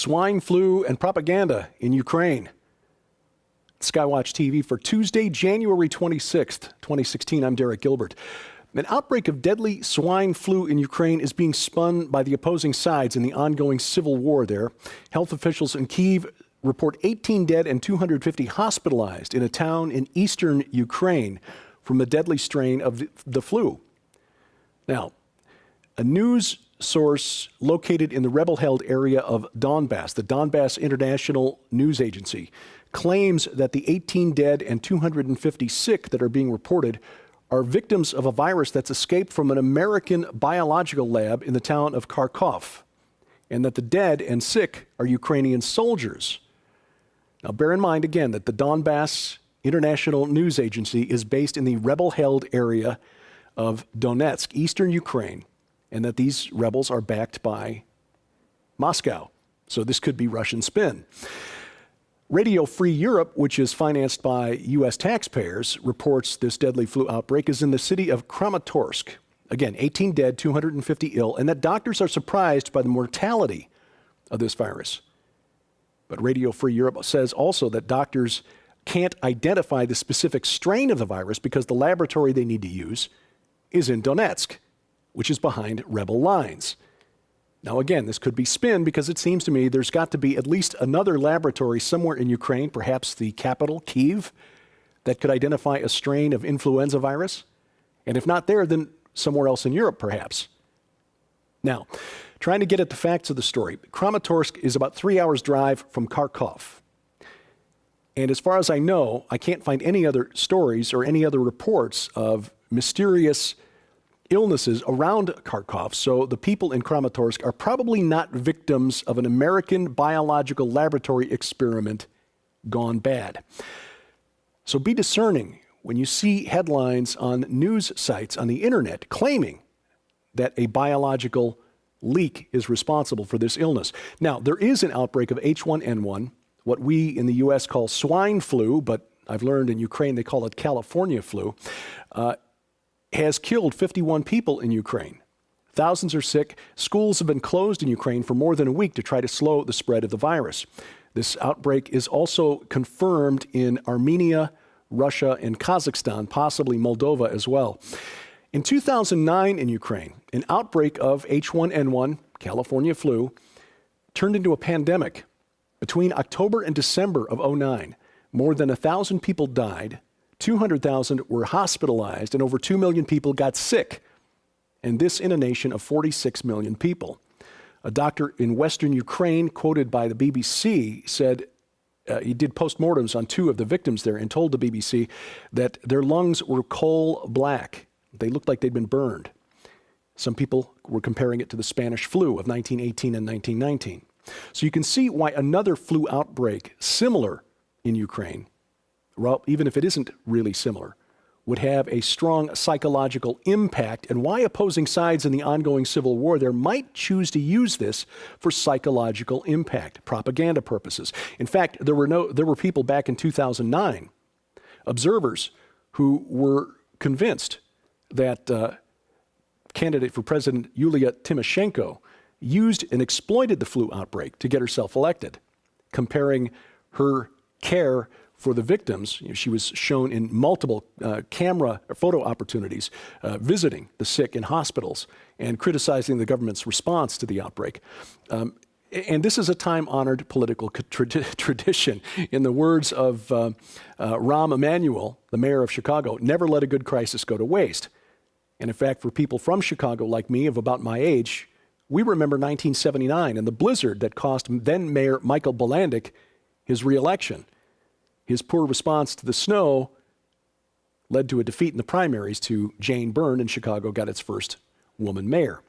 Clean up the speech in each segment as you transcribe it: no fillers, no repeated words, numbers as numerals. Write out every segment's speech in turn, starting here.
swine flu and propaganda in Ukraine. SkyWatchTV for Tuesday, January 26th, 2016. I'm Derek Gilbert. An outbreak of deadly swine flu in Ukraine is being spun by the opposing sides in the ongoing civil war there. Health officials in Kyiv report 18 dead and 250 hospitalized in a town in eastern Ukraine from the deadly strain of the flu. Now, a news source located in the rebel-held area of Donbass, the Donbass International News Agency, claims that the 18 dead and 250 sick that are being reported are victims of a virus that's escaped from an American biological lab in the town of Kharkov, and that the dead and sick are Ukrainian soldiers. Now, bear in mind, again, that the Donbass International News Agency is based in the rebel-held area of Donetsk, eastern Ukraine, and that these rebels are backed by Moscow. So this could be Russian spin. Radio Free Europe, which is financed by U.S. taxpayers, reports this deadly flu outbreak is in the city of Kramatorsk. Again, 18 dead, 250 ill, and that doctors are surprised by the mortality of this virus. But Radio Free Europe says also that doctors can't identify the specific strain of the virus because the laboratory they need to use is in Donetsk, which is behind rebel lines. Now, again, this could be spin because it seems to me there's got to be at least another laboratory somewhere in Ukraine, perhaps the capital, Kyiv, that could identify a strain of influenza virus. And if not there, then somewhere else in Europe, perhaps. Now, trying to get at the facts of the story, Kramatorsk is about 3 hours' drive from Kharkov. And as far as I know, I can't find any other stories or any other reports of mysterious illnesses around Kharkov, so the people in Kramatorsk are probably not victims of an American biological laboratory experiment gone bad. So be discerning when you see headlines on news sites on the internet claiming that a biological leak is responsible for this illness. Now, there is an outbreak of H1N1, what we in the U.S. call swine flu, but I've learned in Ukraine they call it California flu, has killed 51 people in Ukraine. Thousands are sick. Schools have been closed in Ukraine for more than a week to try to slow the spread of the virus. This outbreak is also confirmed in Armenia, Russia, and Kazakhstan, possibly Moldova as well. In 2009 in Ukraine, an outbreak of H1N1, California flu, turned into a pandemic. Between October and December of 2009, more than 1,000 people died, 200,000 were hospitalized, and over 2 million people got sick. And this in a nation of 46 million people. A doctor in Western Ukraine, quoted by the BBC, said he did postmortems on 2 of the victims there and told the BBC that their lungs were coal black. They looked like they'd been burned. Some people were comparing it to the Spanish flu of 1918 and 1919. So you can see why another flu outbreak similar in Ukraine, well, even if it isn't really similar, would have a strong psychological impact, and why opposing sides in the ongoing civil war there might choose to use this for psychological impact, propaganda purposes. In fact, there were people back in 2009, observers, who were convinced that candidate for president Yulia Tymoshenko used and exploited the flu outbreak to get herself elected, comparing her care for the victims. She was shown in multiple camera or photo opportunities visiting the sick in hospitals and criticizing the government's response to the outbreak. And this is a time-honored political tradition. In the words of Rahm Emanuel, the mayor of Chicago, never let a good crisis go to waste. And in fact, for people from Chicago like me, of about my age, we remember 1979 and the blizzard that cost then-Mayor Michael Bolandic his reelection. His poor response to the snow led to a defeat in the primaries to Jane Byrne, and Chicago got its first woman mayor.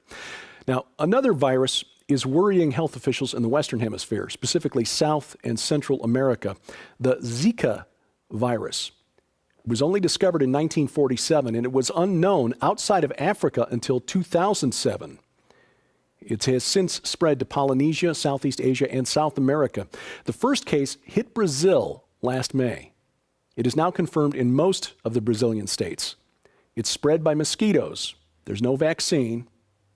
Now, another virus is worrying health officials in the Western Hemisphere, specifically South and Central America. The Zika virus was only discovered in 1947, and it was unknown outside of Africa until 2007. It has since spread to Polynesia, Southeast Asia, and South America. The first case hit Brazil last May. It is now confirmed in most of the Brazilian states. It's spread by mosquitoes. There's no vaccine.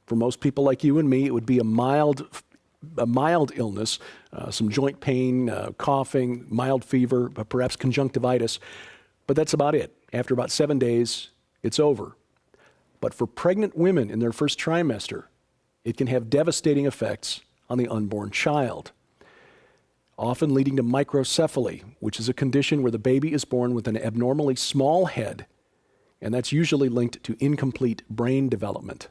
For most people like you and me, it would be a mild a mild illness, some joint pain, coughing, mild fever, perhaps conjunctivitis, but that's about it. After about 7 days, it's over. But for pregnant women in their first trimester, it can have devastating effects on the unborn child, often leading to microcephaly, which is a condition where the baby is born with an abnormally small head, and that's usually linked to incomplete brain development.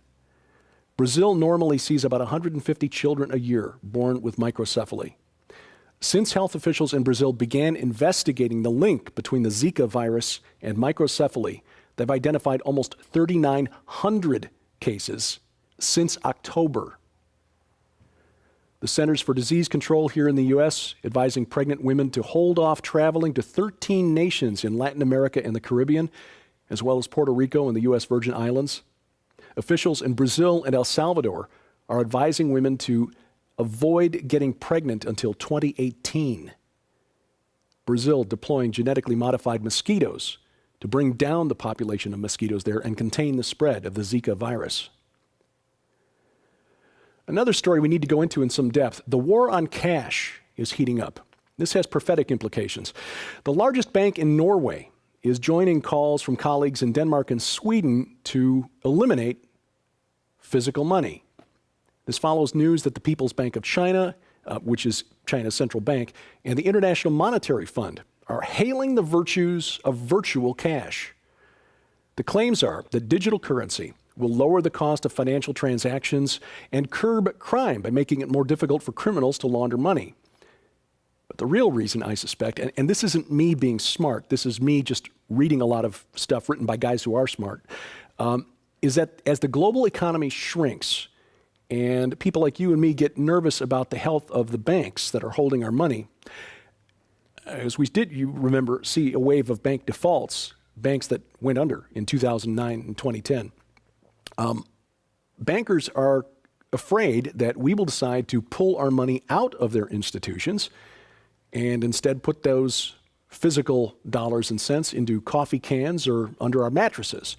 Brazil normally sees about 150 children a year born with microcephaly. Since health officials in Brazil began investigating the link between the Zika virus and microcephaly, they've identified almost 3,900 cases since October. The Centers for Disease Control here in the U.S. advising pregnant women to hold off traveling to 13 nations in Latin America and the Caribbean, as well as Puerto Rico and the U.S. Virgin Islands. Officials in Brazil and El Salvador are advising women to avoid getting pregnant until 2018. Brazil deploying genetically modified mosquitoes to bring down the population of mosquitoes there and contain the spread of the Zika virus. Another story we need to go into in some depth, the war on cash is heating up. This has prophetic implications. The largest bank in Norway is joining calls from colleagues in Denmark and Sweden to eliminate physical money. This follows news that the People's Bank of China, which is China's central bank, and the International Monetary Fund are hailing the virtues of virtual cash. The claims are that digital currency will lower the cost of financial transactions and curb crime by making it more difficult for criminals to launder money. But the real reason, I suspect, and this isn't me being smart, this is me just reading a lot of stuff written by guys who are smart, is that as the global economy shrinks and people like you and me get nervous about the health of the banks that are holding our money, as we did, you remember, see a wave of bank defaults, banks that went under in 2009 and 2010. Bankers are afraid that we will decide to pull our money out of their institutions and instead put those physical dollars and cents into coffee cans or under our mattresses.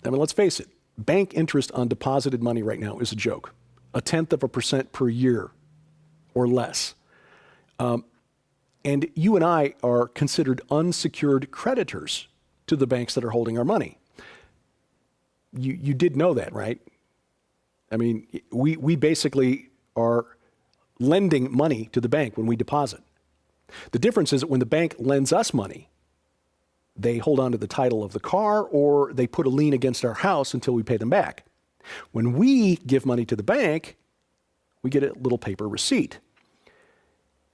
I mean, let's face it, bank interest on deposited money right now is a joke. 0.1% per year or less. And you and I are considered unsecured creditors to the banks that are holding our money. You did know that, right? I mean, we basically are lending money to the bank when we deposit. The difference is that when the bank lends us money, they hold on to the title of the car or they put a lien against our house until we pay them back. When we give money to the bank, we get a little paper receipt.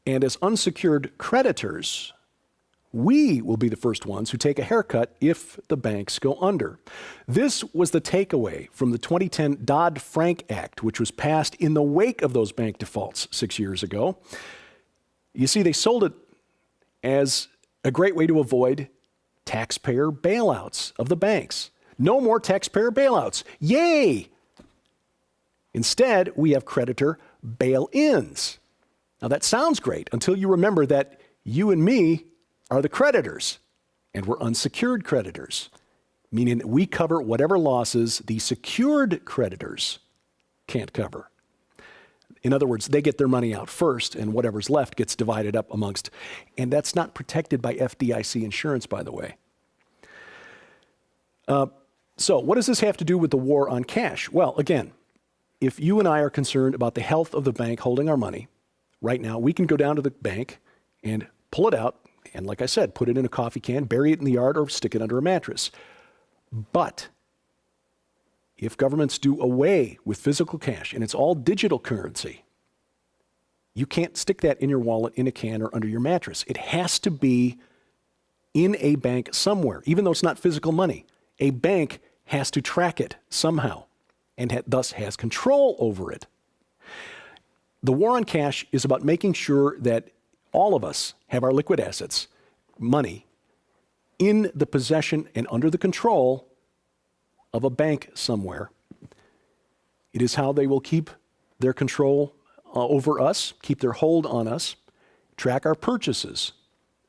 And as unsecured creditors, we will be the first ones who take a haircut if the banks go under. This was the takeaway from the 2010 Dodd-Frank Act, which was passed in the wake of those bank defaults 6 years ago. You see, they sold it as a great way to avoid taxpayer bailouts of the banks. No more taxpayer bailouts. Yay! Instead, we have creditor bail-ins. Now that sounds great until you remember that you and me are the creditors and we're unsecured creditors, meaning that we cover whatever losses the secured creditors can't cover. In other words, they get their money out first and whatever's left gets divided up amongst, and that's not protected by FDIC insurance, by the way. So what does this have to do with the war on cash? Well, again, if you and I are concerned about the health of the bank holding our money, right now we can go down to the bank and pull it out and, like I said, put it in a coffee can, bury it in the yard, or stick it under a mattress. But if governments do away with physical cash and it's all digital currency, you can't stick that in your wallet, in a can, or under your mattress. It has to be in a bank somewhere, even though it's not physical money. A bank has to track it somehow and thus has control over it. The war on cash is about making sure that all of us have our liquid assets, money, in the possession and under the control of a bank somewhere. It is how they will keep their control over us, keep their hold on us, track our purchases.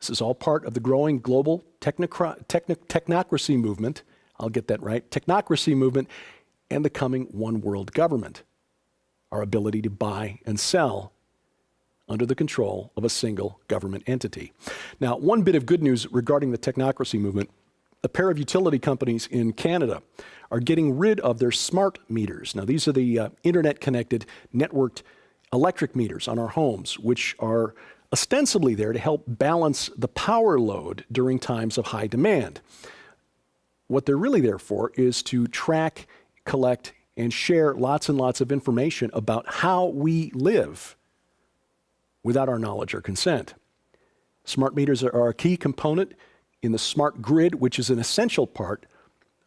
This is all part of the growing global technocracy movement. I'll get that right. Technocracy movement and the coming one world government. our ability to buy and sell under the control of a single government entity. Now, one bit of good news regarding the technocracy movement: a pair of utility companies in Canada are getting rid of their smart meters. Now, these are the internet-connected, networked electric meters on our homes, which are ostensibly there to help balance the power load during times of high demand. What they're really there for is to track, collect, and share lots and lots of information about how we live without our knowledge or consent. Smart meters are a key component in the smart grid, which is an essential part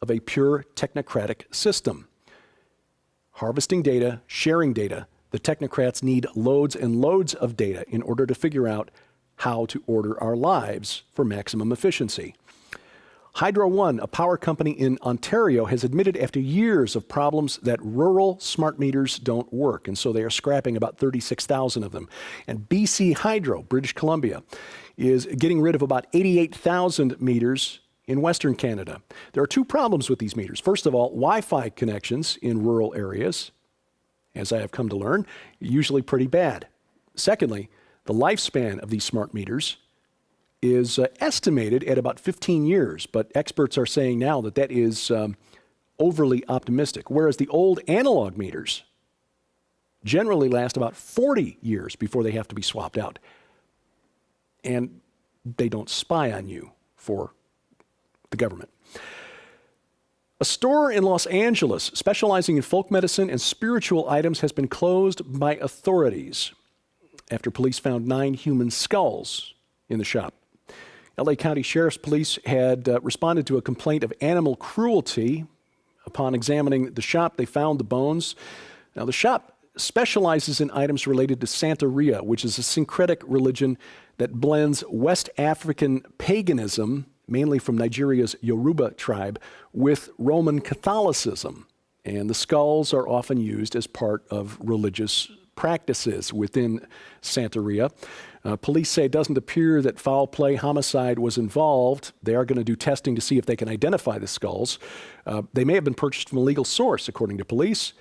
of a pure technocratic system. Harvesting data, sharing data, the technocrats need loads and loads of data in order to figure out how to order our lives for maximum efficiency. Hydro One, a power company in Ontario, has admitted after years of problems that rural smart meters don't work, and so they are scrapping about 36,000 of them. And BC Hydro, British Columbia, is getting rid of about 88,000 meters in Western Canada. There are two problems with these meters. First of all, Wi-Fi connections in rural areas, as I have come to learn, usually pretty bad. Secondly, the lifespan of these smart meters is estimated at about 15 years, but experts are saying now that that is overly optimistic, whereas the old analog meters generally last about 40 years before they have to be swapped out. And they don't spy on you for the government. A store in Los Angeles specializing in folk medicine and spiritual items has been closed by authorities after police found 9 human skulls in the shop. LA County Sheriff's Police had responded to a complaint of animal cruelty. Upon examining the shop, they found the bones. Now, the shop specializes in items related to Santeria, which is a syncretic religion that blends West African paganism, mainly from Nigeria's Yoruba tribe, with Roman Catholicism. And the skulls are often used as part of religious practices within Santeria. Police say it doesn't appear that foul play, homicide was involved. They are going to do testing to see if they can identify the skulls. They may have been purchased from a legal source, according to police.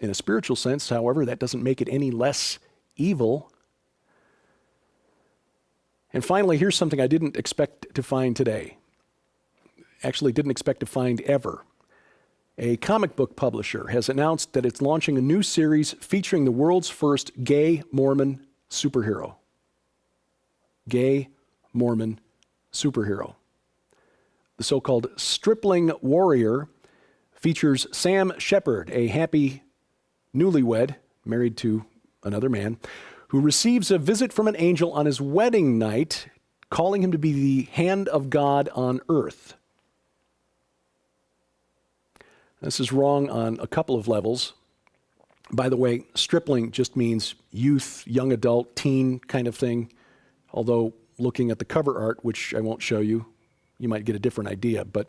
In a spiritual sense, however, that doesn't make it any less evil. And finally, here's something I didn't expect to find today. Actually, didn't expect to find ever. A comic book publisher has announced that it's launching a new series featuring the world's first gay Mormon superhero. Gay Mormon superhero. The so-called Stripling Warrior features Sam Shepard, a happy newlywed married to another man, who receives a visit from an angel on his wedding night, calling him to be the hand of God on earth. This is wrong on a couple of levels. By the way, stripling just means youth, young adult, teen kind of thing. Although looking at the cover art, which I won't show you, you might get a different idea. But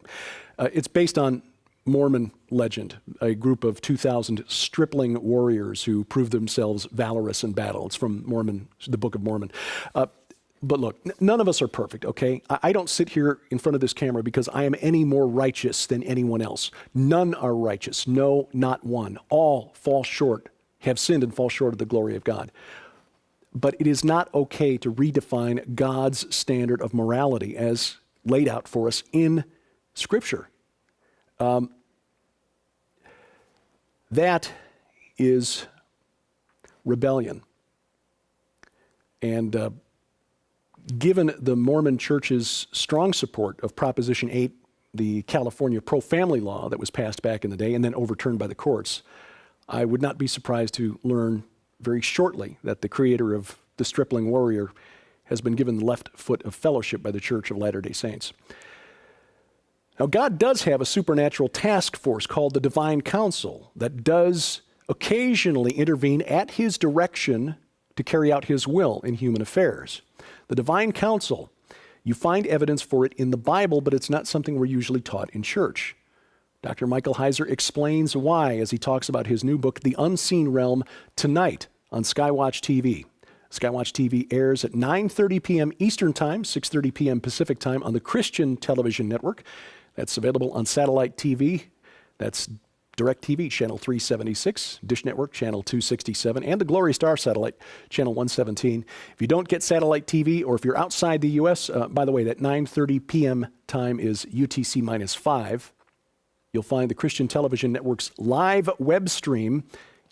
it's based on Mormon legend, a group of 2,000 stripling warriors who proved themselves valorous in battle. It's from Mormon, the Book of Mormon. But look, none of us are perfect, okay? I don't sit here in front of this camera because I am any more righteous than anyone else. None are righteous. No, not one. All fall short, have sinned and fall short of the glory of God. But it is not okay to redefine God's standard of morality as laid out for us in Scripture. That is rebellion. And given the Mormon Church's strong support of Proposition 8, the California pro-family law that was passed back in the day and then overturned by the courts, I would not be surprised to learn very shortly that the creator of the Stripling Warrior has been given the left foot of fellowship by the Church of Latter-day Saints. Now, God does have a supernatural task force called the Divine Council that does occasionally intervene at His direction to carry out His will in human affairs. The Divine Council, you find evidence for it in the Bible, but it's not something we're usually taught in church. Dr. Michael Heiser explains why as he talks about his new book, The Unseen Realm, tonight on SkyWatchTV. SkyWatchTV airs at 9:30 p.m. Eastern Time, 6:30 p.m. Pacific Time on the Christian Television Network. That's available on satellite TV. That's DirecTV, channel 376, Dish Network, channel 267, and the Glory Star satellite, channel 117. If you don't get satellite TV, or if you're outside the U.S., by the way, that 9:30 p.m. time is UTC -5. You'll find the Christian Television Network's live web stream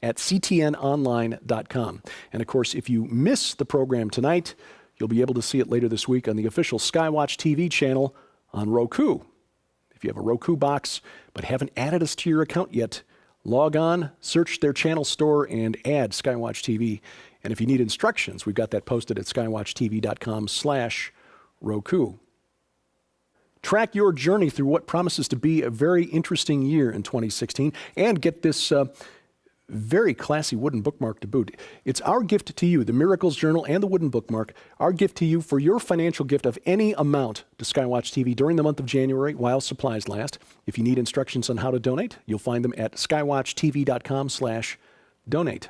at ctnonline.com. And of course, if you miss the program tonight, you'll be able to see it later this week on the official SkyWatch TV channel on Roku. If you have a Roku box but haven't added us to your account yet, log on, search their channel store, and add SkyWatch TV. And if you need instructions, we've got that posted at skywatchtv.com/Roku. Track your journey through what promises to be a very interesting year in 2016 and get this very classy wooden bookmark to boot. It's our gift to you, the Miracles Journal and the wooden bookmark, our gift to you for your financial gift of any amount to SkyWatch TV during the month of January while supplies last. If you need instructions on how to donate, you'll find them at skywatchtv.com/donate.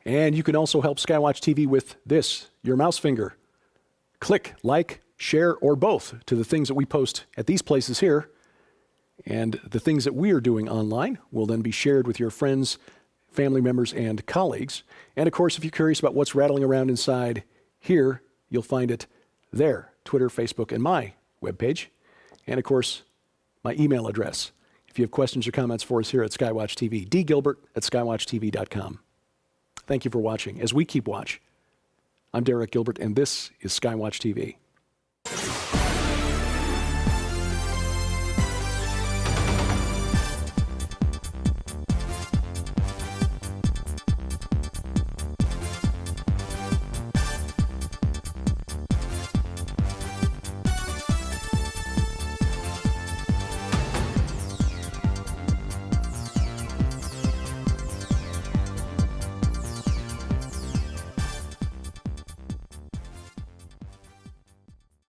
And you can also help SkyWatch TV with this, your mouse finger. Click, like, share, or both to the things that we post at these places here. And the things that we are doing online will then be shared with your friends, family members, and colleagues. And of course, if you're curious about what's rattling around inside here, you'll find it there, Twitter, Facebook, and my webpage. And of course, my email address. If you have questions or comments for us here at SkyWatch TV, dgilbert@skywatchtv.com. Thank you for watching. As we keep watch, I'm Derek Gilbert, and this is SkyWatch TV.